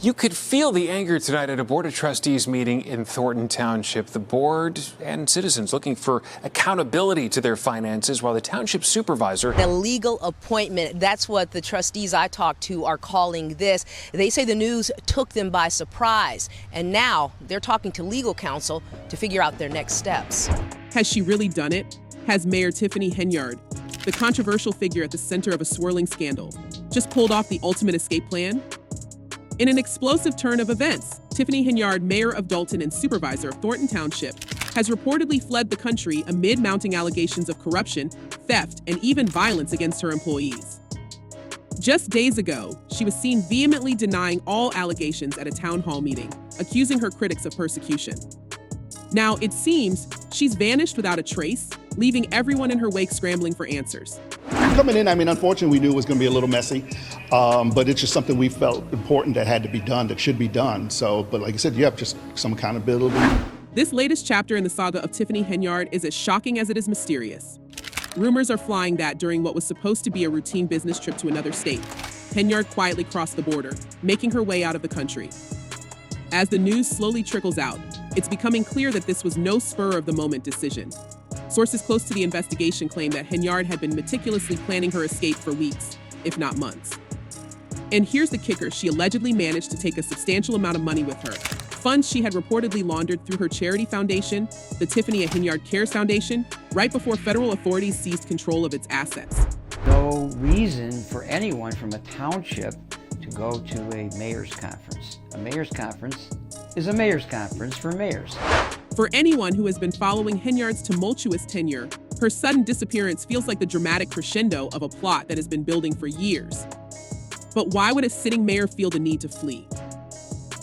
You could feel the anger tonight at a Board of Trustees meeting in Thornton Township. The board and citizens looking for accountability to their finances, while the township supervisor... A legal appointment. That's what the trustees I talked to are calling this. They say the news took them by surprise, and now they're talking to legal counsel to figure out their next steps. Has she really done it? Has Mayor Tiffany Henyard, the controversial figure at the center of a swirling scandal, just pulled off the ultimate escape plan? In an explosive turn of events, Tiffany Henyard, mayor of Dolton and supervisor of Thornton Township, has reportedly fled the country amid mounting allegations of corruption, theft, and even violence against her employees. Just days ago, she was seen vehemently denying all allegations at a town hall meeting, accusing her critics of persecution. Now, it seems she's vanished without a trace, leaving everyone in her wake scrambling for answers. Coming in, unfortunately, we knew it was going to be a little messy, but it's just something we felt important that had to be done, that should be done. But like I said, just some accountability. This latest chapter in the saga of Tiffany Henyard is as shocking as it is mysterious. Rumors are flying that during what was supposed to be a routine business trip to another state, Henyard quietly crossed the border, making her way out of the country. As the news slowly trickles out, it's becoming clear that this was no spur-of-the-moment decision. Sources close to the investigation claim that Henyard had been meticulously planning her escape for weeks, if not months. And here's the kicker: she allegedly managed to take a substantial amount of money with her. Funds she had reportedly laundered through her charity foundation, the Tiffany Henyard Cares Foundation, right before federal authorities seized control of its assets. No reason for anyone from a township to go to a mayor's conference. A mayor's conference is a mayor's conference for mayors. For anyone who has been following Henyard's tumultuous tenure, her sudden disappearance feels like the dramatic crescendo of a plot that has been building for years. But why would a sitting mayor feel the need to flee?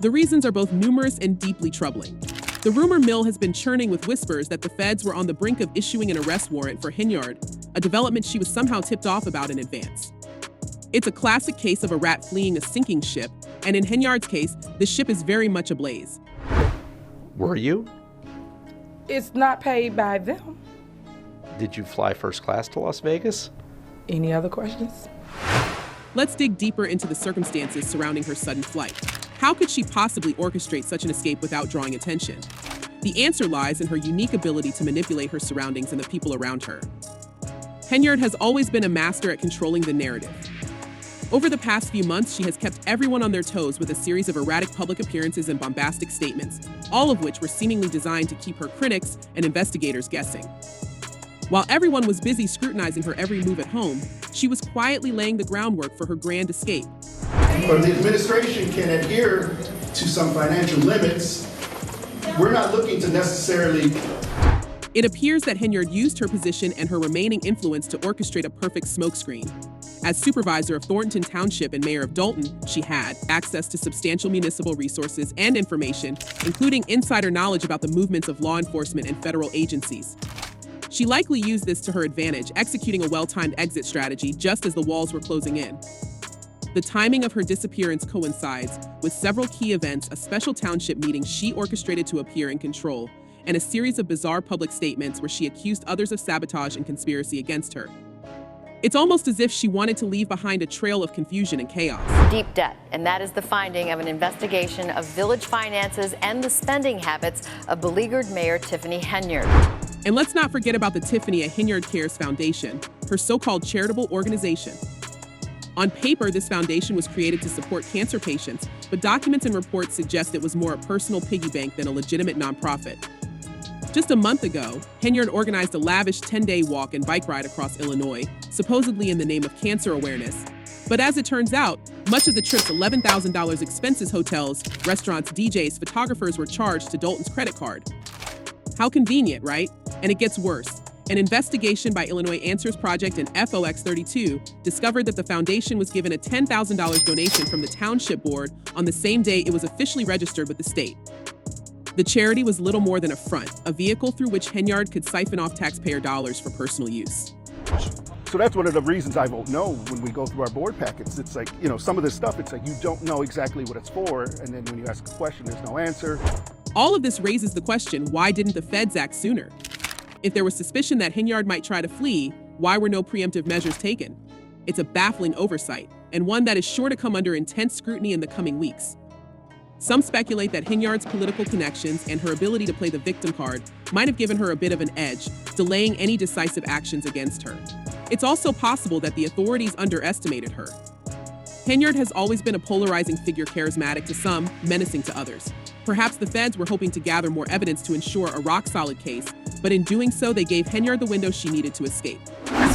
The reasons are both numerous and deeply troubling. The rumor mill has been churning with whispers that the feds were on the brink of issuing an arrest warrant for Henyard, a development she was somehow tipped off about in advance. It's a classic case of a rat fleeing a sinking ship, and in Henyard's case, the ship is very much ablaze. Were you? It's not paid by them. Did you fly first class to Las Vegas? Any other questions? Let's dig deeper into the circumstances surrounding her sudden flight. How could she possibly orchestrate such an escape without drawing attention? The answer lies in her unique ability to manipulate her surroundings and the people around her. Henyard has always been a master at controlling the narrative. Over the past few months, she has kept everyone on their toes with a series of erratic public appearances and bombastic statements, all of which were seemingly designed to keep her critics and investigators guessing. While everyone was busy scrutinizing her every move at home, she was quietly laying the groundwork for her grand escape. But the administration can adhere to some financial limits. We're not looking to necessarily... It appears that Henyard used her position and her remaining influence to orchestrate a perfect smokescreen. As supervisor of Thornton Township and mayor of Dolton, she had access to substantial municipal resources and information, including insider knowledge about the movements of law enforcement and federal agencies. She likely used this to her advantage, executing a well-timed exit strategy just as the walls were closing in. The timing of her disappearance coincides with several key events: a special township meeting she orchestrated to appear in control, and a series of bizarre public statements where she accused others of sabotage and conspiracy against her. It's almost as if she wanted to leave behind a trail of confusion and chaos. Deep debt, and that is the finding of an investigation of village finances and the spending habits of beleaguered Mayor Tiffany Henyard. And let's not forget about the Tiffany Henyard Cares Foundation, her so-called charitable organization. On paper, this foundation was created to support cancer patients, but documents and reports suggest it was more a personal piggy bank than a legitimate nonprofit. Just a month ago, Henyard organized a lavish 10-day walk and bike ride across Illinois, supposedly in the name of cancer awareness. But as it turns out, much of the trip's $11,000 expenses hotels, restaurants, DJs, photographers were charged to Dolton's credit card. How convenient, right? And it gets worse. An investigation by Illinois Answers Project and FOX 32 discovered that the foundation was given a $10,000 donation from the township board on the same day it was officially registered with the state. The charity was little more than a front, a vehicle through which Henyard could siphon off taxpayer dollars for personal use. So that's one of the reasons I won't know when we go through our board packets. It's like, some of this stuff, it's like you don't know exactly what it's for, and then when you ask a question, there's no answer. All of this raises the question, why didn't the feds act sooner? If there was suspicion that Henyard might try to flee, why were no preemptive measures taken? It's a baffling oversight, and one that is sure to come under intense scrutiny in the coming weeks. Some speculate that Henyard's political connections and her ability to play the victim card might have given her a bit of an edge, delaying any decisive actions against her. It's also possible that the authorities underestimated her. Henyard has always been a polarizing figure, charismatic to some, menacing to others. Perhaps the feds were hoping to gather more evidence to ensure a rock-solid case, but in doing so, they gave Henyard the window she needed to escape.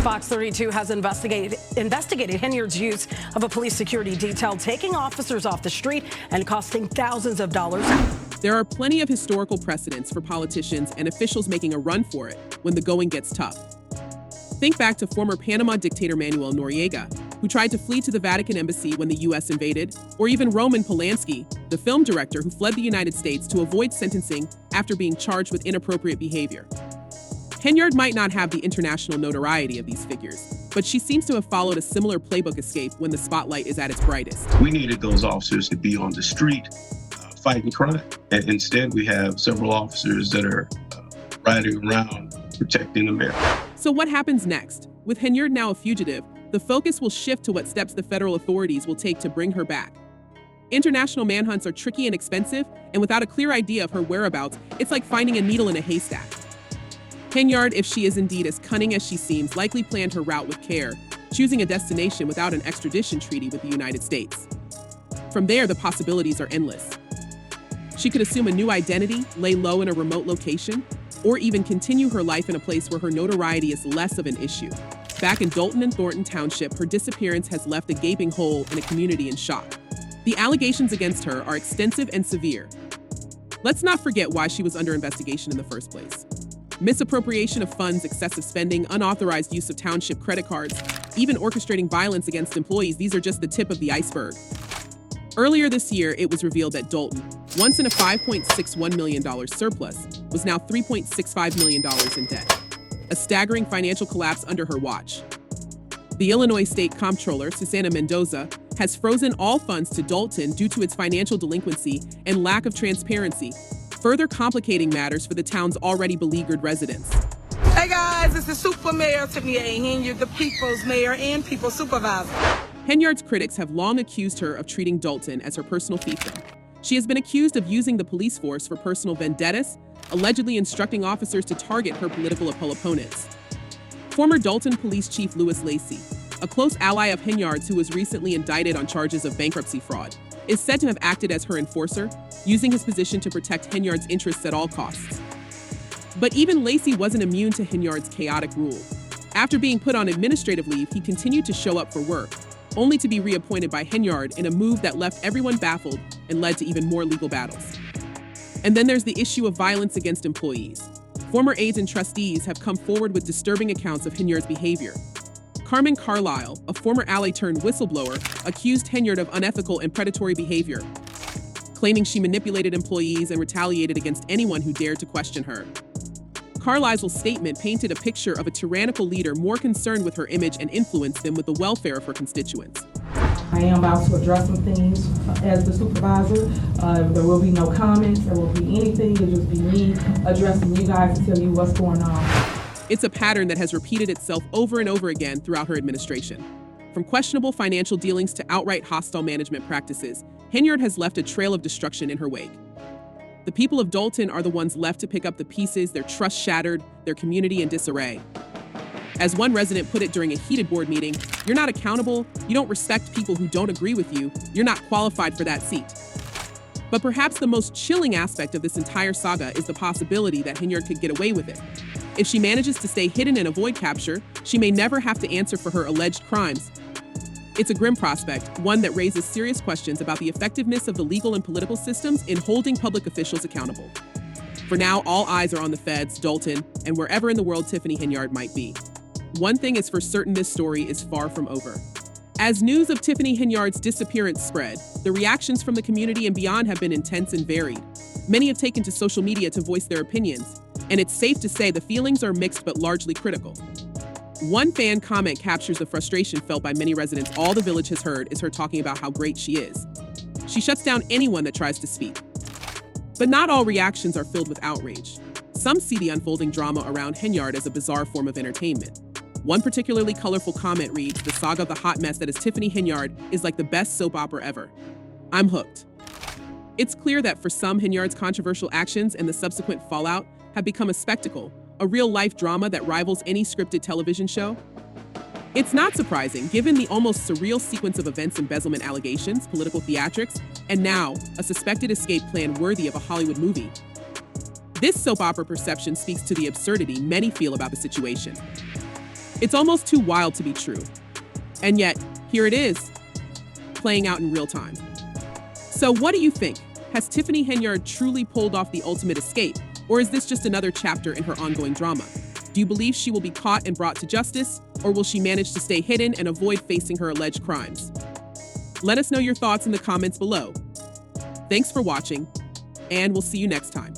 Fox 32 has investigated Henyard's use of a police security detail, taking officers off the street and costing thousands of dollars. There are plenty of historical precedents for politicians and officials making a run for it when the going gets tough. Think back to former Panama dictator Manuel Noriega, who tried to flee to the Vatican embassy when the U.S. invaded, or even Roman Polanski, the film director who fled the United States to avoid sentencing after being charged with inappropriate behavior. Henyard might not have the international notoriety of these figures, but she seems to have followed a similar playbook escape when the spotlight is at its brightest. We needed those officers to be on the street fighting crime, and instead we have several officers that are riding around protecting the mayor. So what happens next? With Henyard now a fugitive, the focus will shift to what steps the federal authorities will take to bring her back. International manhunts are tricky and expensive, and without a clear idea of her whereabouts, it's like finding a needle in a haystack. Henyard, if she is indeed as cunning as she seems, likely planned her route with care, choosing a destination without an extradition treaty with the United States. From there, the possibilities are endless. She could assume a new identity, lay low in a remote location, or even continue her life in a place where her notoriety is less of an issue. Back in Dolton and Thornton Township, her disappearance has left a gaping hole in a community in shock. The allegations against her are extensive and severe. Let's not forget why she was under investigation in the first place. Misappropriation of funds, excessive spending, unauthorized use of township credit cards, even orchestrating violence against employees, these are just the tip of the iceberg. Earlier this year, it was revealed that Dolton, once in a $5.61 million surplus, was now $3.65 million in debt. A staggering financial collapse under her watch. The Illinois State Comptroller, Susana Mendoza, has frozen all funds to Dolton due to its financial delinquency and lack of transparency, further complicating matters for the town's already beleaguered residents. Hey guys, this is Super Mayor Tiffany Henyard, the People's Mayor and People's Supervisor. Henyard's critics have long accused her of treating Dolton as her personal fiefdom. She has been accused of using the police force for personal vendettas, allegedly instructing officers to target her political opponents. Former Dolton Police Chief Louis Lacey, a close ally of Henyard's who was recently indicted on charges of bankruptcy fraud, is said to have acted as her enforcer, using his position to protect Henyard's interests at all costs. But even Lacey wasn't immune to Henyard's chaotic rule. After being put on administrative leave, he continued to show up for work, only to be reappointed by Henyard in a move that left everyone baffled and led to even more legal battles. And then there's the issue of violence against employees. Former aides and trustees have come forward with disturbing accounts of Henyard's behavior. Carmen Carlisle, a former ally-turned-whistleblower, accused Henyard of unethical and predatory behavior, claiming she manipulated employees and retaliated against anyone who dared to question her. Carlisle's statement painted a picture of a tyrannical leader more concerned with her image and influence than with the welfare of her constituents. I am about to address some things as the supervisor. There will be no comments, there will be anything, it'll just be me addressing you guys to tell you what's going on. It's a pattern that has repeated itself over and over again throughout her administration. From questionable financial dealings to outright hostile management practices, Henyard has left a trail of destruction in her wake. The people of Dolton are the ones left to pick up the pieces, their trust shattered, their community in disarray. As one resident put it during a heated board meeting, "You're not accountable, you don't respect people who don't agree with you, you're not qualified for that seat." But perhaps the most chilling aspect of this entire saga is the possibility that Henyard could get away with it. If she manages to stay hidden and avoid capture, she may never have to answer for her alleged crimes. It's a grim prospect, one that raises serious questions about the effectiveness of the legal and political systems in holding public officials accountable. For now, all eyes are on the feds, Dolton, and wherever in the world Tiffany Henyard might be. One thing is for certain, this story is far from over. As news of Tiffany Henyard's disappearance spread, the reactions from the community and beyond have been intense and varied. Many have taken to social media to voice their opinions, and it's safe to say the feelings are mixed but largely critical. One fan comment captures the frustration felt by many residents all the village has heard is her talking about how great she is. She shuts down anyone that tries to speak. But not all reactions are filled with outrage. Some see the unfolding drama around Henyard as a bizarre form of entertainment. One particularly colorful comment reads, "The saga of the hot mess that is Tiffany Henyard is like the best soap opera ever. I'm hooked." It's clear that for some, Henyard's controversial actions and the subsequent fallout have become a spectacle, a real-life drama that rivals any scripted television show. It's not surprising, given the almost surreal sequence of events, embezzlement allegations, political theatrics, and now a suspected escape plan worthy of a Hollywood movie. This soap opera perception speaks to the absurdity many feel about the situation. It's almost too wild to be true. And yet, here it is, playing out in real time. So what do you think? Has Tiffany Henyard truly pulled off the ultimate escape, or is this just another chapter in her ongoing drama? Do you believe she will be caught and brought to justice, or will she manage to stay hidden and avoid facing her alleged crimes? Let us know your thoughts in the comments below. Thanks for watching, and we'll see you next time.